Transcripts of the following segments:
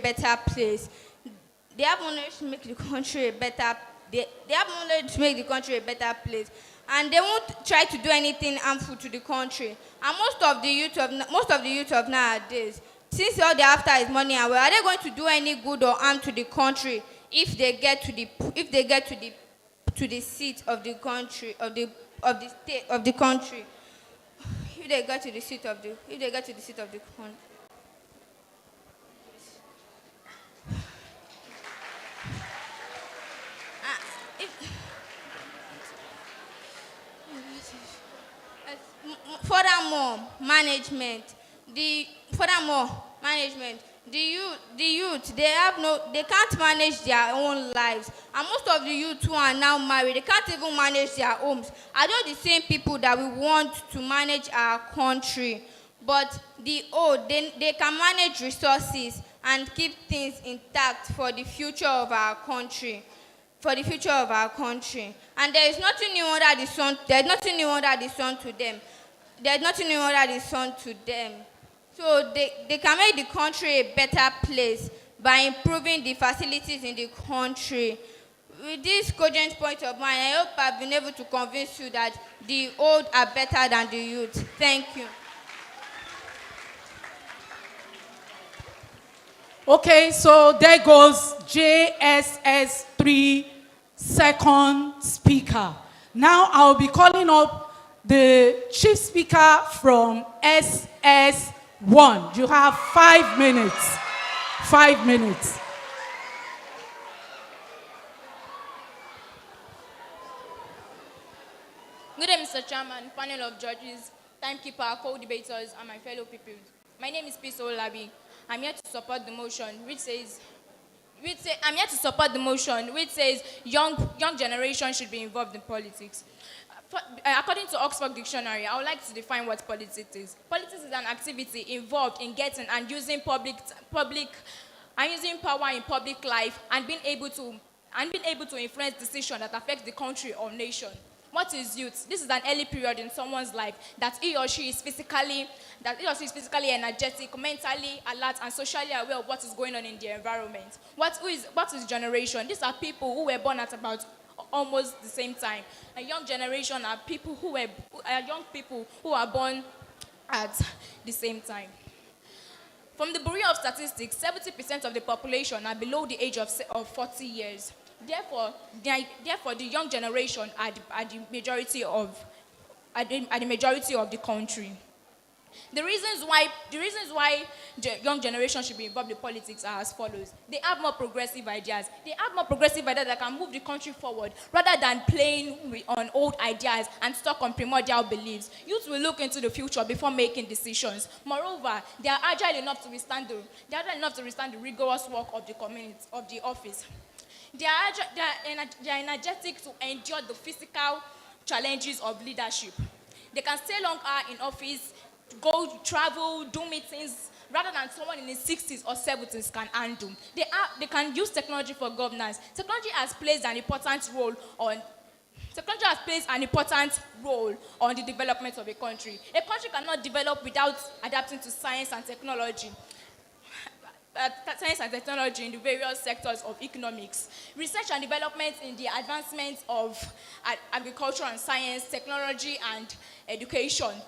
better place. They have knowledge to make the country a better. They have knowledge to make the country a better place, and they won't try to do anything harmful to the country. And most of the youth of nowadays, since all they're after is money and well, are they going to do any good or harm to the country if they get to the seat of the country of the state of the country? If they get to the seat of the country. Furthermore, management, the youth, they can't manage their own lives, and most of the youth who are now married, they can't even manage their homes. Are those the same people that we want to manage our country? But the old, they can manage resources and keep things intact for the future of our country. And there is nothing new under the sun. There's nothing new under the sun to them. So they can make the country a better place by improving the facilities in the country. With this cogent point of mine, I hope I've been able to convince you that the old are better than the youth. Thank you. Okay, so there goes JSS 3 second speaker. Now I'll be calling up the chief speaker from SS1. You have 5 minutes. 5 minutes. Good day, Mr. Chairman, panel of judges, timekeeper, co-debaters, and my fellow people. My name is Peace Olabi. I'm here to support the motion, which says young generation should be involved in politics. According to Oxford Dictionary, I would like to define what politics is. Politics is an activity involved in getting and using power in public life and being able to influence decisions that affect the country or nation. What is youth? This is an early period in someone's life that he or she is physically energetic, mentally alert, and socially aware of what is going on in the environment. What is generation? These are people who were born at about almost the same time. A young generation are young people who are born at the same time. From the Bureau of Statistics, 70% of the population are below the age of 40 years. Therefore, the young generation are the majority of the country. The reasons why the young generation should be involved in politics are as follows. They have more progressive ideas. That can move the country forward rather than playing on old ideas and stuck on primordial beliefs. Youth will look into the future before making decisions. Moreover, they are agile enough to withstand the rigorous work of the community, of the office. They are energetic to endure the physical challenges of leadership. They can stay long hours in office, go travel, do meetings, rather than someone in his 60s or 70s can handle. They can use technology for governance. Technology has played an important role on the development of a country. A country cannot develop without adapting to science and technology. In the various sectors of economics. Research and development in the advancement of agriculture and science, technology and education.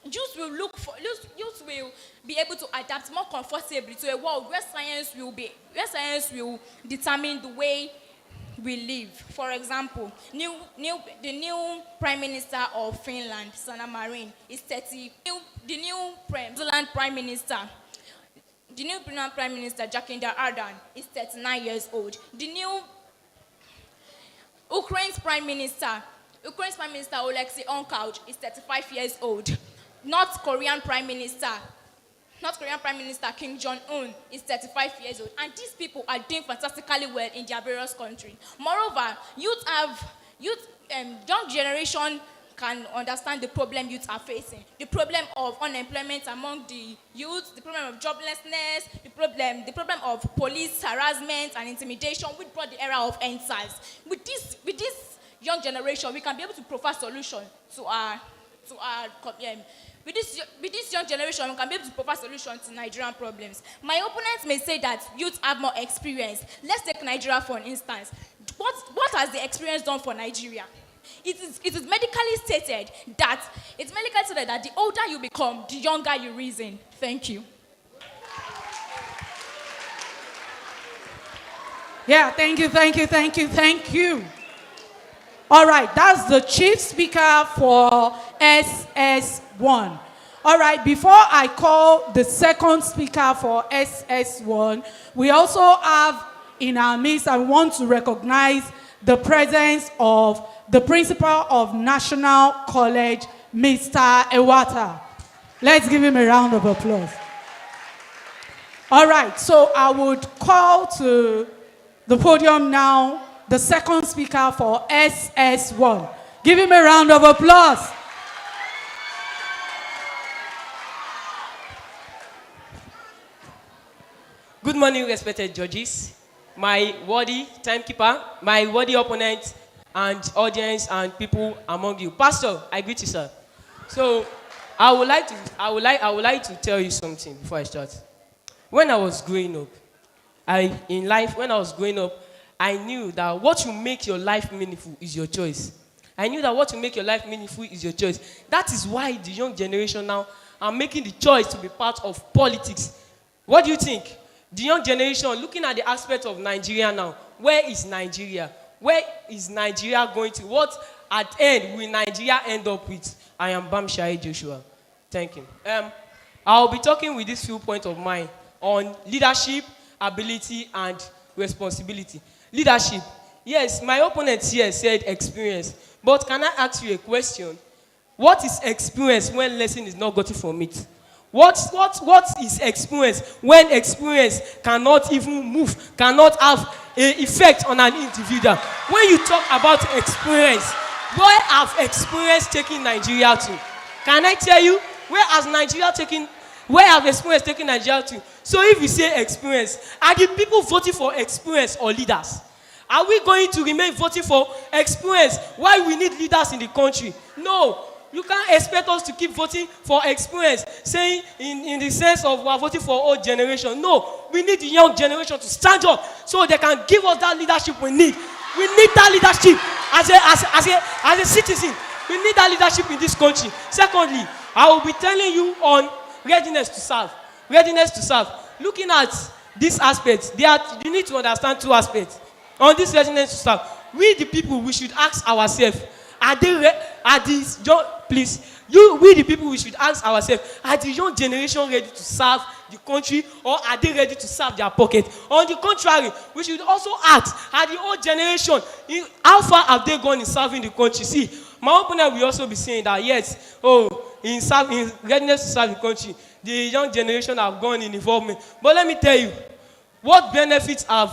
Youth will be able to adapt more comfortably to a world where science will determine the way we live. For example, the new Prime Minister of Finland, Sanna Marin, is 30. The new Zealand Prime Minister. The new Prime Minister, Jacinda Ardern, is 39 years old. The new Ukraine's Prime Minister, Oleksiy Onkouch, is 35 years old. North Korean Prime Minister Kim Jong-un is 35 years old. And these people are doing fantastically well in their various countries. Moreover, young generation can understand the problem youth are facing. The problem of unemployment among the youth, the problem of joblessness, the problem of police harassment and intimidation, which brought the era of EndSARS. With this young generation, we can be able to provide solutions to our with this young generation, we can be able to provide solutions to Nigerian problems. My opponents may say that youth have more experience. Let's take Nigeria for an instance. What has the experience done for Nigeria? It is medically stated that the older you become, the younger you reason. Thank you. Yeah, thank you. All right, that's the chief speaker for SS1. All right, before I call the second speaker for SS1, we also have in our midst, I want to recognize the presence of the principal of National College, Mr. Ewata. Let's give him a round of applause. All right, so I would call to the podium now the second speaker for SS1. Give him a round of applause. Good morning, respected judges, my worthy timekeeper, my worthy opponent, and audience and people among you. Pastor, I greet you, sir. So, I would like to tell you something before I start. When I was growing up, I knew that what will make your life meaningful is your choice. I knew that what will make your life meaningful is your choice. That is why the young generation now are making the choice to be part of politics. What do you think? The young generation, looking at the aspect of Nigeria now, where is Nigeria? Where is Nigeria going to? What at end will Nigeria end up with? I am Bamshai Joshua. Thank you. I'll be talking with this few points of mine on leadership, ability, and responsibility. Leadership. Yes, my opponent here said experience. But can I ask you a question? What is experience when lesson is not gotten from it? What is experience when experience cannot even move, cannot have an effect on an individual? When you talk about experience, where have experience taken Nigeria to? Can I tell you, where have experience taken Nigeria to? So if you say experience, are the people voting for experience or leaders? Are we going to remain voting for experience while we need leaders in the country? No. You can't expect us to keep voting for experience, saying in the sense of we are voting for old generation. No, we need the young generation to stand up so they can give us that leadership we need. We need that leadership as a citizen. We need that leadership in this country. Secondly, I will be telling you on readiness to serve. Readiness to serve. Looking at this aspect, you need to understand two aspects. On this readiness to serve, we the people, we should ask ourselves, we the people, we should ask ourselves, are the young generation ready to serve the country, or are they ready to serve their pocket? On the contrary, we should also ask, are the old generation, how far have they gone in serving the country? See, my opponent will also be saying that, yes, in readiness to serve the country, the young generation have gone in involvement. But let me tell you, what benefits are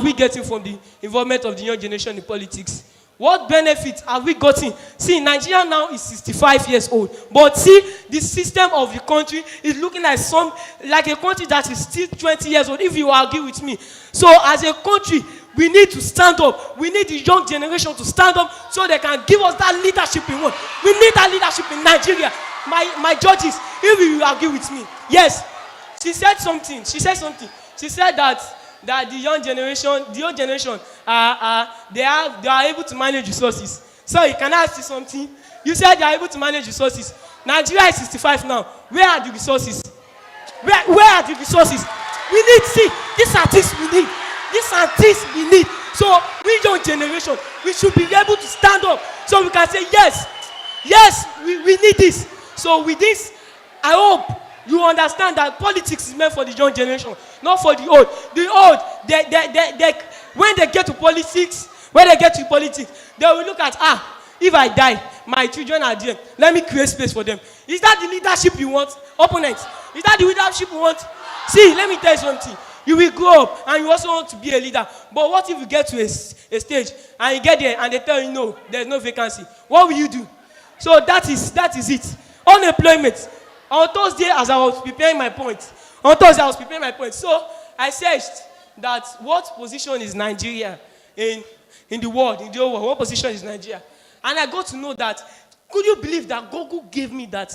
we getting from the involvement of the young generation in politics? What benefits have we gotten? See, Nigeria now is 65 years old. But see, the system of the country is looking like a country that is still 20 years old, if you agree with me. So as a country, we need to stand up. We need the young generation to stand up so they can give us that leadership in one. We need that leadership in Nigeria. My judges, if you agree with me. Yes, she said something. She said that the young generation, they are able to manage resources. So can I ask you something? You said they are able to manage resources. Nigeria is 65 now. Where are the resources? Where are the resources? We need, see, these are things we need. These are things we need. So we young generation, we should be able to stand up so we can say, yes, we need this. So with this, I hope you understand that politics is meant for the young generation, not for the old. The old, when they get to politics, they will look at, if I die, my children are there. Let me create space for them. Is that the leadership you want? Opponents, is that the leadership you want? See, let me tell you something. You will grow up and you also want to be a leader. But what if you get to a stage and you get there and they tell you, no, there's no vacancy? What will you do? So that is it. Unemployment. On Thursday, as I was preparing my point, so I searched that what position is Nigeria in the world, in the whole world, what position is Nigeria? And I got to know that, could you believe that Google gave me that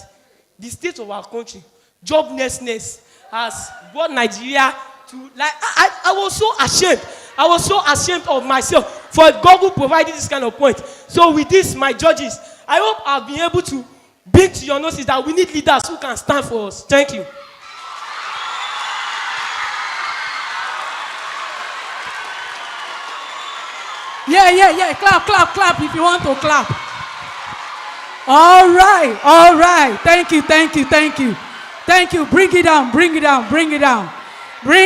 the state of our country, joblessness has brought Nigeria to, like, I was so ashamed. I was so ashamed of myself for Google providing this kind of point. So with this, my judges, I hope I've been able to bring to your notice that we need leaders who can stand for us. Thank you. Yeah. Clap if you want to clap. All right. Thank you. Bring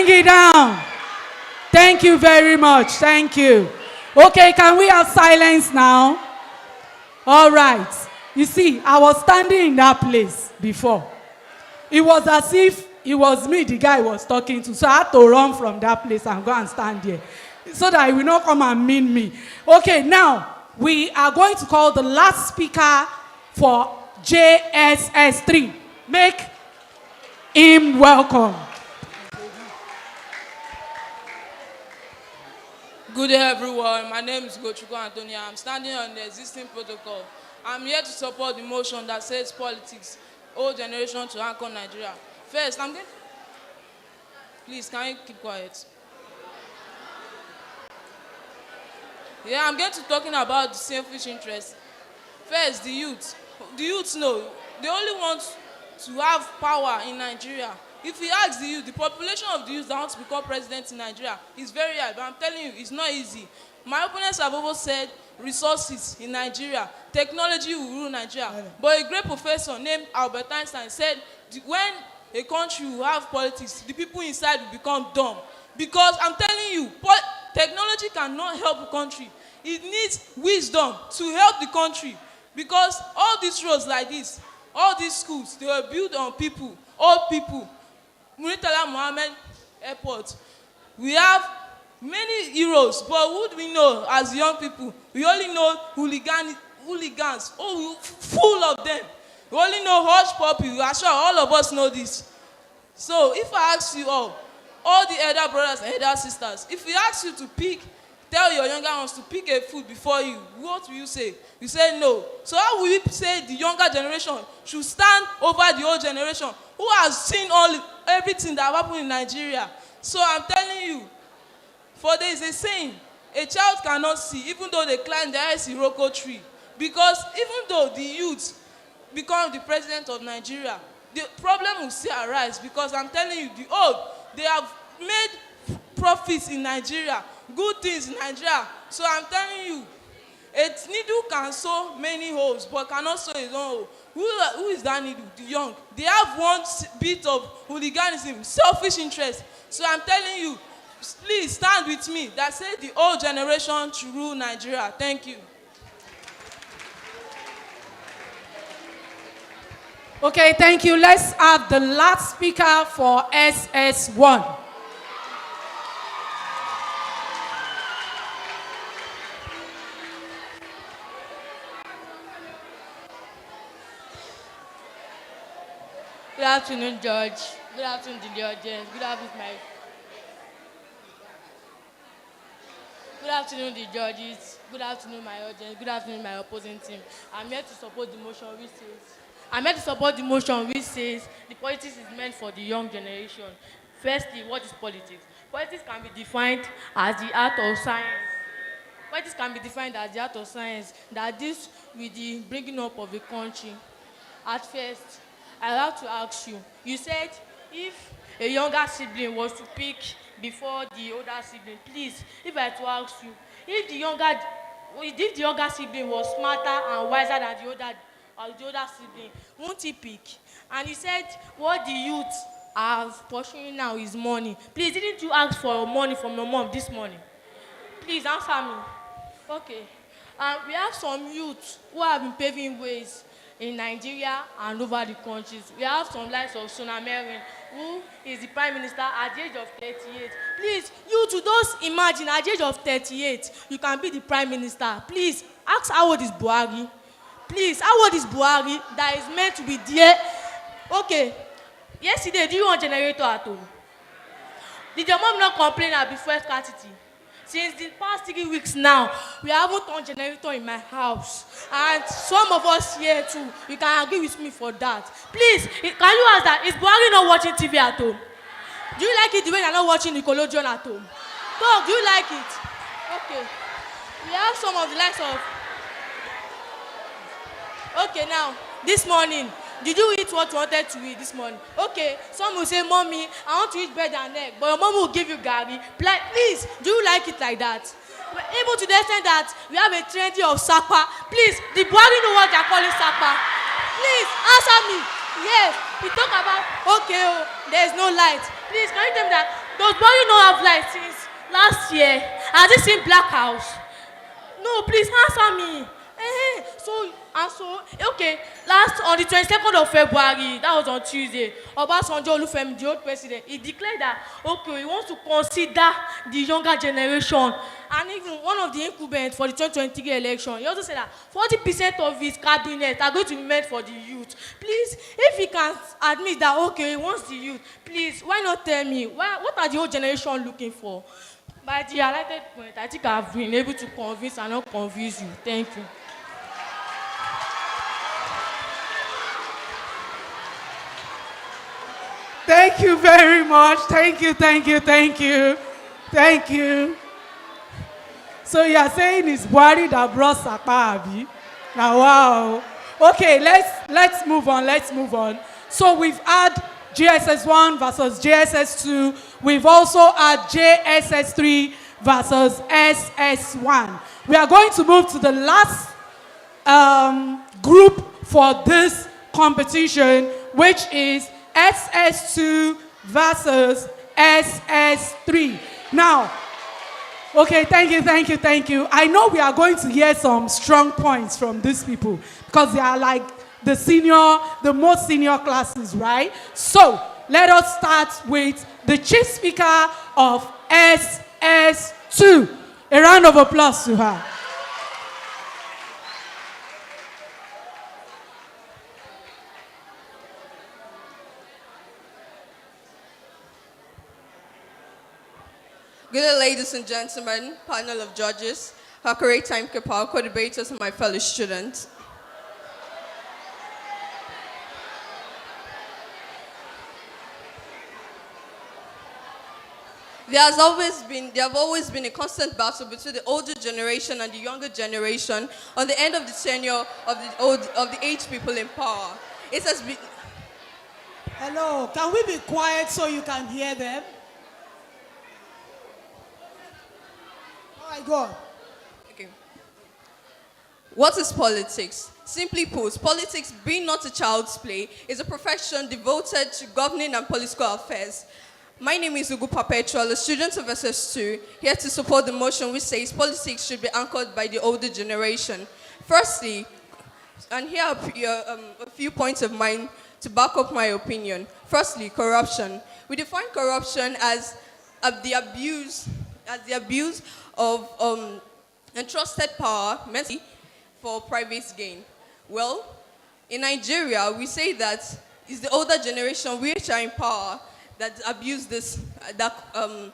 it down. Thank you very much. Thank you. Okay, can we have silence now? All right. You see, I was standing in that place before. It was as if it was me the guy was talking to. So I had to run from that place and go and stand there, so that he will not come and mean me. Okay, now we are going to call the last speaker for JSS3. Make him welcome. Good day, everyone. My name is Gochuko Antonia. I'm standing on the existing protocol. I'm here to support the motion that says politics, old generation to anchor Nigeria. First, please, can you keep quiet? Yeah, I'm going to talking about the selfish interest. First, the youth. The youth know they only want to have power in Nigeria. If you ask the youth, the population of the youth that want to become president in Nigeria is very high. But I'm telling you, it's not easy. My opponents have always said resources in Nigeria, technology will rule Nigeria. But a great professor named Albert Einstein said when a country will have politics, the people inside will become dumb. Because I'm telling you, technology cannot help a country. It needs wisdom to help the country. Because all these roads like this, all these schools, they were built on people, old people. Muritala Mohammed Airport. We have many heroes, but who do we know as young people? We only know hooligans, full of them. We only know Hush Puppy. We are sure all of us know this. So if I ask you all the elder brothers and elder sisters, if we ask you to tell your younger ones to pick a food before you, what will you say? You say no. So how will you say the younger generation should stand over the old generation who has seen everything that happened in Nigeria? So I'm telling you, for there is a saying, a child cannot see even though they climb the highest Iroko tree. Because even though the youth become the president of Nigeria, the problem will still arise. Because I'm telling you, the old, they have made profits in Nigeria, good things in Nigeria. So I'm telling you, a needle can sew many holes, but cannot sew its own hole. Who is that needle? The young. They have one bit of hooliganism, selfish interest. So I'm telling you, please stand with me that says the old generation to rule Nigeria. Thank you. Okay, thank you. Let's have the last speaker for SS1. Good afternoon, George. Good afternoon, the audience. Good afternoon, the judges. Good afternoon, my audience. Good afternoon, my opposing team. I'm here to support the motion which says the politics is meant for the young generation. Firstly, what is politics? Politics can be defined as the art of science. That this with the bringing up of a country. At first, I'd like to ask you, you said if a younger sibling was to pick before the older sibling, please, if I to ask you, if the younger sibling was smarter and wiser than the older sibling, won't he pick? And you said what the youth are pursuing now is money. Please, didn't you ask for money from your mom this morning? Please answer me. Okay. We have some youth who have been paving ways in Nigeria and over the countries. We have some likes of Sonamerin, who is the Prime Minister at the age of 38. Please, you to those imagine at the age of 38, you can be the Prime Minister. Please, ask how old is Buhari. Please, how old is Buhari that is meant to be there? Okay, yesterday, do you want generator at home? Did your mom not complain at before scarcity? Since the past 3 weeks now, we haven't turned generator in my house. And some of us here too, you can agree with me for that. Please, can you ask that? Is Buhari not watching TV at home? Do you like it the way you're not watching Nickelodeon at home? Dog, do you like it? Okay. We have some of the likes of... Okay, now, this morning, did you eat what you wanted to eat this morning? Okay, some will say, Mommy, I want to eat bread and egg, but your mom will give you gari. Please, do you like it like that? We're able to the extent that we have a trendy of sapa. Please, the Buhari know what they're calling sapa. Please, answer me. Yes, we talk about, okay, oh, there's no light. Please, can you tell me that? Does Buhari not have light since last year? Has he seen Black House? No, please answer me. Okay, on the 22nd of February, that was on Tuesday, Obasanjo Olufemi, the old president, he declared that, okay, he wants to consider the younger generation. And even one of the incumbents for the 2023 election, he also said that 40% of his cabinet are going to be meant for the youth. Please, if he can admit that, okay, he wants the youth, please, why not tell me, what are the old generation looking for? By the highlighted point, I think I've been able to convince and not confuse you. Thank you. Thank you very much. Thank you, thank you, thank you. Thank you. So you are saying it's Buhari that brought Sapa, Abi? Now, wow. Okay, let's move on. Let's move on. So we've had JSS1 versus JSS2. We've also had JSS3 versus SS1. We are going to move to the last group for this competition, which is SS2 versus SS3. Now, okay, thank you. I know we are going to hear some strong points from these people because they are like the most senior classes, right? So, let us start with the chief speaker of SS2. A round of applause to her. Good day, ladies and gentlemen, panel of judges, our correct timekeeper, our co-debaters, and my fellow students. There have always been a constant battle between the older generation and the younger generation on the end of the tenure of the aged people in power. It has been... Hello, can we be quiet so you can hear them? All right, go on. Okay. What is politics? Simply put, politics, being not a child's play, is a profession devoted to governing and political affairs. My name is Ugu Perpetual, a student of SS2, here to support the motion which says politics should be anchored by the older generation. Firstly, and here are a few points of mine to back up my opinion. Firstly, corruption. We define corruption as the abuse of entrusted power meant for private gain. Well, in Nigeria, we say that it's the older generation which are in power that abuse this, that carry